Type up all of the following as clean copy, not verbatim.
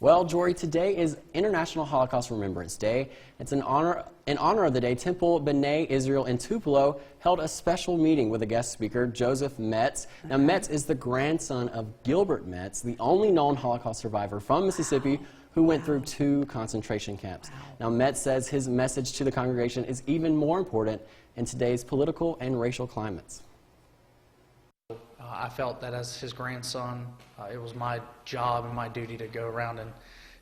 Well, Jory, today is International Holocaust Remembrance Day. It's in honor of the day. Temple B'nai Israel in Tupelo held a special meeting with a guest speaker, Joseph Metz. Now, Metz is the grandson of Gilbert Metz, the only known Holocaust survivor from Mississippi who went through 2 concentration camps. Now, Metz says his message to the congregation is even more important in today's political and racial climates. I felt that as his grandson, it was my job and my duty to go around and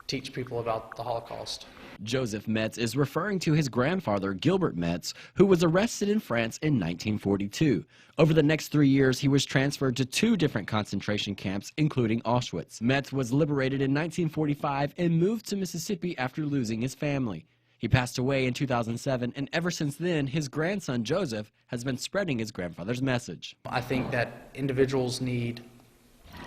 teach people about the Holocaust. Joseph Metz is referring to his grandfather, Gilbert Metz, who was arrested in France in 1942. Over the next 3 years, he was transferred to 2 different concentration camps, including Auschwitz. Metz was liberated in 1945 and moved to Mississippi after losing his family. He passed away in 2007, and ever since then, his grandson, Joseph, has been spreading his grandfather's message. I think that individuals need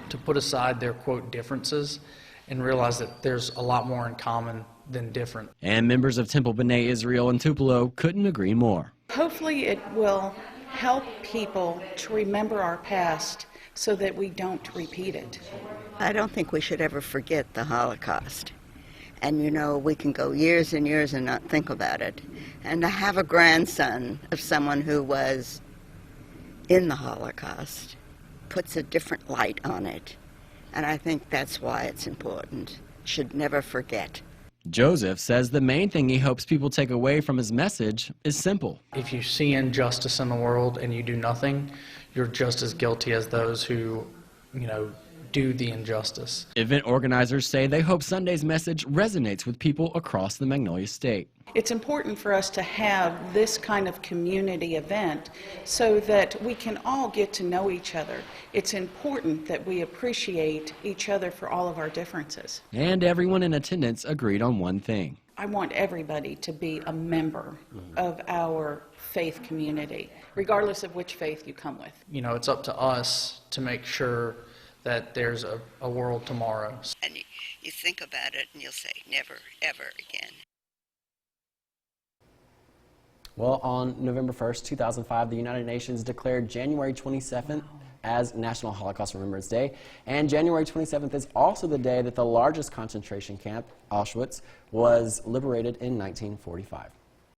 to put aside their, quote, differences and realize that there's a lot more in common than different. And members of Temple B'nai Israel in Tupelo couldn't agree more. Hopefully it will help people to remember our past so that we don't repeat it. I don't think we should ever forget the Holocaust. And you know, we can go years and years and not think about it. And to have a grandson of someone who was in the Holocaust puts a different light on it. And I think that's why it's important. Should never forget. Joseph says the main thing he hopes people take away from his message is simple. If you see injustice in the world and you do nothing, you're just as guilty as those who, do the injustice. Event organizers say they hope Sunday's message resonates with people across the Magnolia State. It's important for us to have this kind of community event so that we can all get to know each other. It's important that we appreciate each other for all of our differences. And everyone in attendance agreed on one thing. I want everybody to be a member of our faith community, regardless of which faith you come with. It's up to us to make sure that there's a world tomorrow. And you think about it and you'll say, never, ever again. Well, on November 1st, 2005, the United Nations declared January 27th as National Holocaust Remembrance Day. And January 27th is also the day that the largest concentration camp, Auschwitz, was liberated in 1945.